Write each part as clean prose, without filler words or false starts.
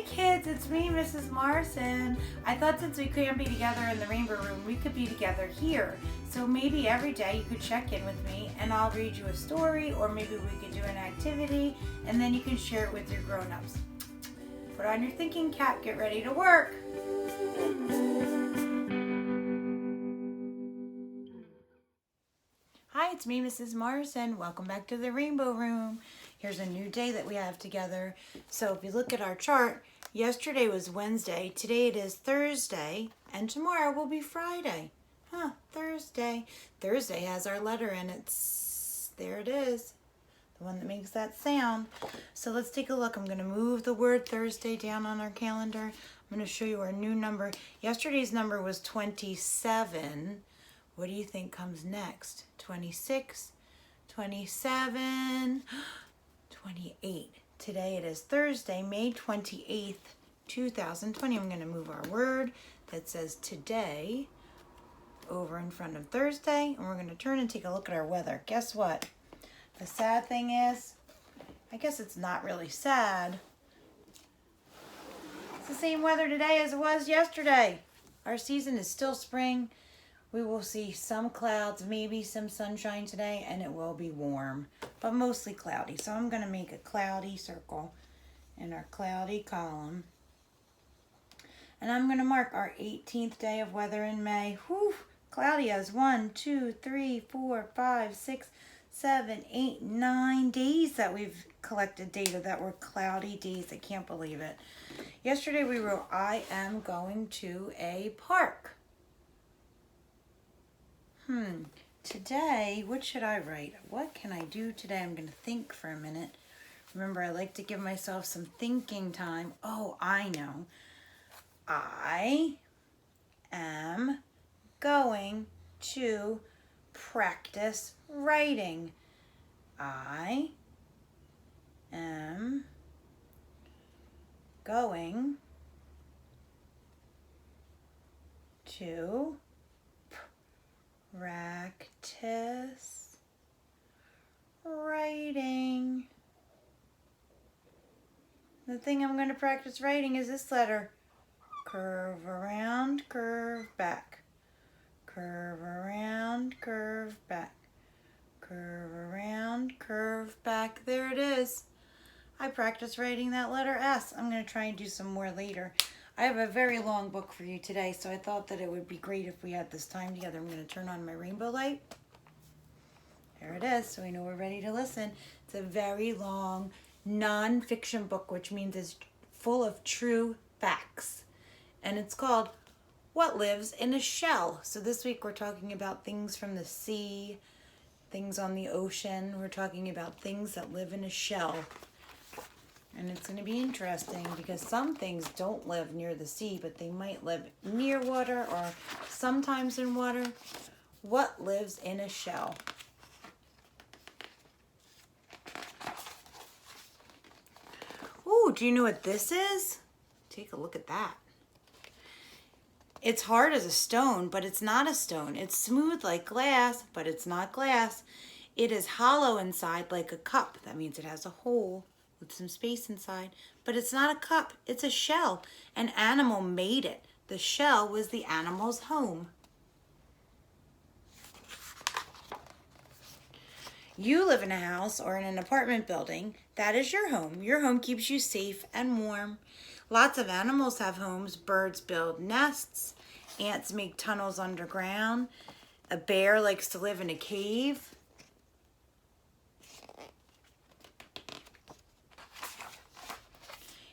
kids, it's me, Mrs. Morrison. I thought since we couldn't be together in the Rainbow Room, we could be together here. So maybe every day you could check in with me and I'll read you a story, or maybe we could do an activity and then you can share it with your grown-ups. Put on your thinking cap, get ready to work. Hi, it's me, Mrs. Morrison. Welcome back to the Rainbow Room. Here's a new day that we have together. So if you look at our chart, yesterday was Wednesday, today it is Thursday, and tomorrow will be Friday. Thursday. Thursday has our letter in it. There it is, the one that makes that sound. So let's take a look. I'm going to move the word Thursday down on our calendar. I'm going to show you our new number. Yesterday's number was 27. What do you think comes next? 26, 27, 28. Today it is Thursday, May 28th, 2020. I'm going to move our word that says today over in front of Thursday, and we're going to turn and take a look at our weather. Guess what? The sad thing is, I guess it's not really sad. It's the same weather today as it was yesterday. Our season is still spring. We will see some clouds, maybe some sunshine today, and it will be warm, but mostly cloudy. So I'm going to make a cloudy circle in our cloudy column. And I'm going to mark our 18th day of weather in May. Whew, cloudy as 1, 2, 3, 4, 5, 6, 7, 8, 9 days that we've collected data that were cloudy days. I can't believe it. Yesterday we wrote, I am going to a park. Today, what should I write? What can I do today? I'm going to think for a minute. Remember, I like to give myself some thinking time. Oh, I know. I am going to practice writing. I am going to practice writing. The thing I'm going to practice writing is this letter. Curve around, curve back. Curve around, curve back. Curve around, curve back. There it is. I practiced writing that letter S. I'm going to try and do some more later. I have a very long book for you today, so I thought that it would be great if we had this time together. I'm going to turn on my rainbow light. There it is, so we know we're ready to listen. It's a very long non-fiction book, which means it's full of true facts. And it's called What Lives in a Shell. So this week we're talking about things from the sea, things on the ocean. We're talking about things that live in a shell. And it's going to be interesting because some things don't live near the sea, but they might live near water or sometimes in water. What lives in a shell? Ooh, do you know what this is? Take a look at that. It's hard as a stone, but it's not a stone. It's smooth like glass, but it's not glass. It is hollow inside like a cup. That means it has a hole with some space inside, but it's not a cup, it's a shell. An animal made it. The shell was the animal's home. You live in a house or in an apartment building. That is your home. Your home keeps you safe and warm. Lots of animals have homes. Birds build nests. Ants make tunnels underground. A bear likes to live in a cave.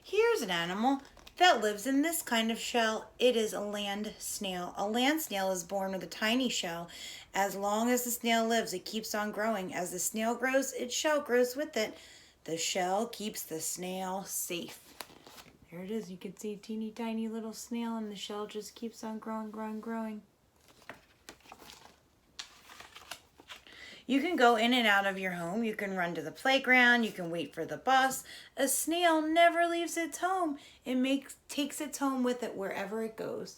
Here's an animal that lives in this kind of shell. It is a land snail. A land snail is born with a tiny shell. As long as the snail lives, it keeps on growing. As the snail grows, its shell grows with it. The shell keeps the snail safe. There it is. You can see a teeny tiny little snail, and the shell just keeps on growing, growing, growing. You can go in and out of your home. You can run to the playground. You can wait for the bus. A snail never leaves its home. It takes its home with it wherever it goes.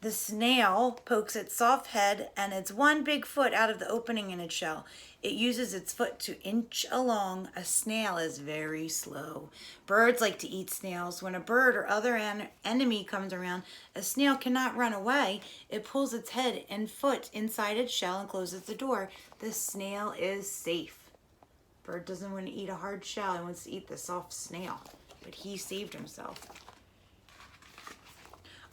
The snail pokes its soft head and its one big foot out of the opening in its shell. It uses its foot to inch along. A snail is very slow. Birds like to eat snails. When a bird or other enemy comes around, a snail cannot run away. It pulls its head and foot inside its shell and closes the door. The snail is safe. Bird doesn't want to eat a hard shell. He wants to eat the soft snail. But he saved himself.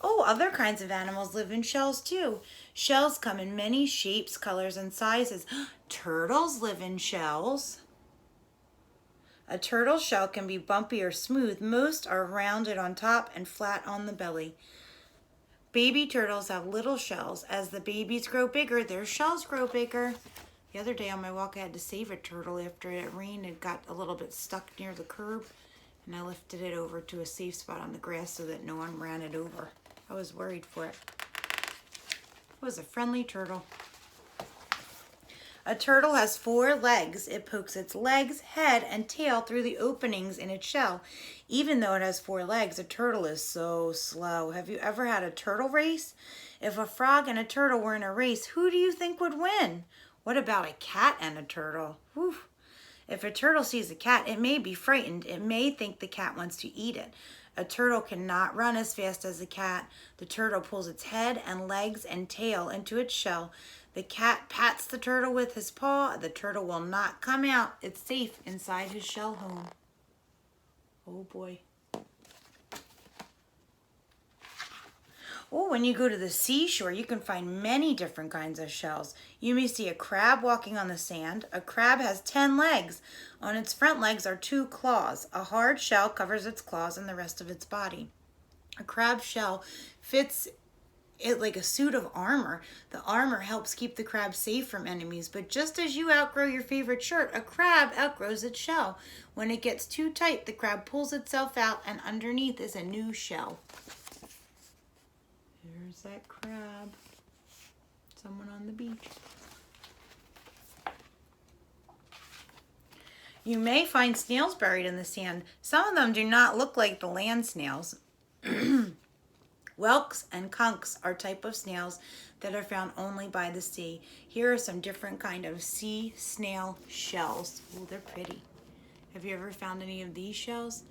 Oh, other kinds of animals live in shells too. Shells come in many shapes, colors, and sizes. Turtles live in shells. A turtle shell can be bumpy or smooth. Most are rounded on top and flat on the belly. Baby turtles have little shells. As the babies grow bigger, their shells grow bigger. The other day on my walk, I had to save a turtle after it rained. It got a little bit stuck near the curb, and I lifted it over to a safe spot on the grass so that no one ran it over. I was worried for it. It was a friendly turtle. A turtle has 4 legs. It pokes its legs, head, and tail through the openings in its shell. Even though it has 4 legs, a turtle is so slow. Have you ever had a turtle race? If a frog and a turtle were in a race, who do you think would win? What about a cat and a turtle? Whew. If a turtle sees a cat, it may be frightened. It may think the cat wants to eat it. A turtle cannot run as fast as a cat. The turtle pulls its head and legs and tail into its shell. The cat pats the turtle with his paw. The turtle will not come out. It's safe inside his shell home. Oh boy. Oh, when you go to the seashore, you can find many different kinds of shells. You may see a crab walking on the sand. A crab has 10 legs. On its front legs are 2 claws. A hard shell covers its claws and the rest of its body. A crab shell fits it like a suit of armor. The armor helps keep the crab safe from enemies, but just as you outgrow your favorite shirt, a crab outgrows its shell. When it gets too tight, the crab pulls itself out, and underneath is a new shell. There's that crab. Someone on the beach. You may find snails buried in the sand. Some of them do not look like the land snails. Whelks and conchs are type of snails that are found only by the sea. Here are some different kind of sea snail shells. Oh, they're pretty. Have you ever found any of these shells?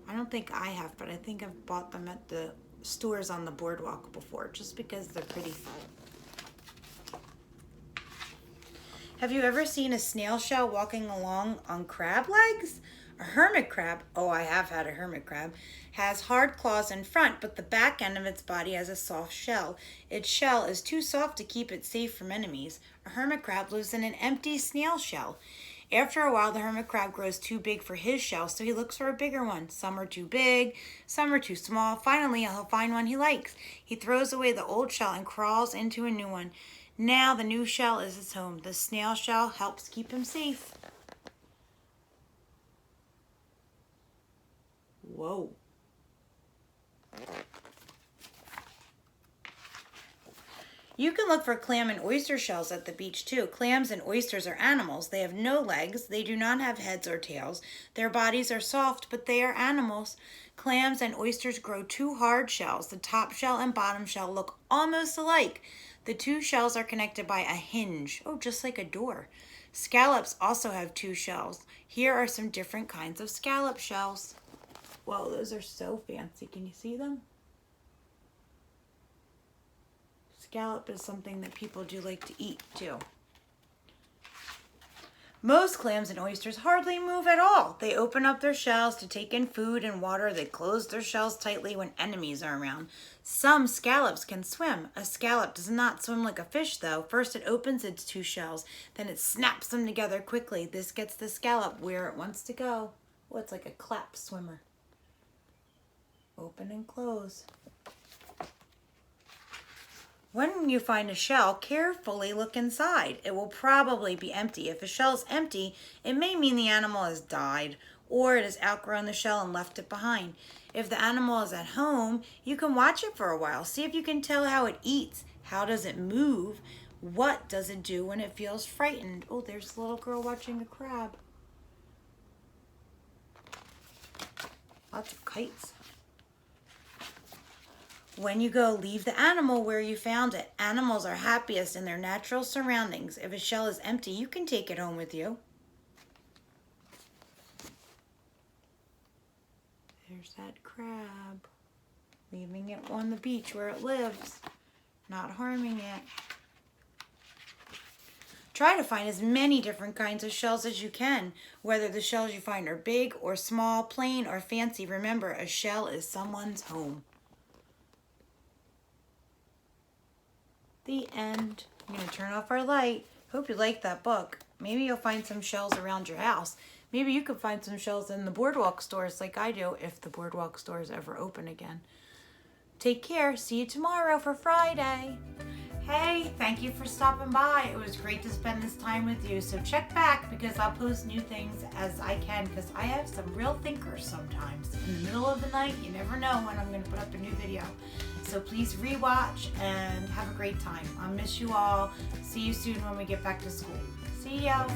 I don't think I have, but I think I've bought them at the stores on the boardwalk before, just because they're pretty. Have you ever seen a snail shell walking along on crab legs? A hermit crab, oh, I have had a hermit crab, has hard claws in front, but the back end of its body has a soft shell. Its shell is too soft to keep it safe from enemies. A hermit crab lives in an empty snail shell. After a while, the hermit crab grows too big for his shell, so he looks for a bigger one. Some are too big, some are too small. Finally, he'll find one he likes. He throws away the old shell and crawls into a new one. Now the new shell is his home. The snail shell helps keep him safe. Whoa. You can look for clam and oyster shells at the beach too. Clams and oysters are animals. They have no legs. They do not have heads or tails. Their bodies are soft, but they are animals. Clams and oysters grow 2 hard shells. The top shell and bottom shell look almost alike. The 2 shells are connected by a hinge. Oh, just like a door. Scallops also have 2 shells. Here are some different kinds of scallop shells. Whoa, those are so fancy. Can you see them? Scallop is something that people do like to eat too. Most clams and oysters hardly move at all. They open up their shells to take in food and water. They close their shells tightly when enemies are around. Some scallops can swim. A scallop does not swim like a fish though. First it opens its 2 shells, then it snaps them together quickly. This gets the scallop where it wants to go. Oh, it's like a clap swimmer. Open and close. When you find a shell, carefully look inside. It will probably be empty. If a shell is empty, it may mean the animal has died or it has outgrown the shell and left it behind. If the animal is at home, you can watch it for a while. See if you can tell how it eats. How does it move? What does it do when it feels frightened? Oh, there's a little girl watching a crab. Lots of kites. When you go, leave the animal where you found it. Animals are happiest in their natural surroundings. If a shell is empty, you can take it home with you. There's that crab, leaving it on the beach where it lives, not harming it. Try to find as many different kinds of shells as you can. Whether the shells you find are big or small, plain or fancy, remember, a shell is someone's home. The end. I'm going to turn off our light. Hope you liked that book. Maybe you'll find some shells around your house. Maybe you could find some shells in the boardwalk stores like I do, if the boardwalk stores ever open again. Take care. See you tomorrow for Friday. Hey, thank you for stopping by. It was great to spend this time with you. So check back, because I'll post new things as I can, because I have some real thinkers sometimes. In the middle of the night, you never know when I'm going to put up a new video. So please rewatch and have a great time. I miss you all. See you soon when we get back to school. See ya.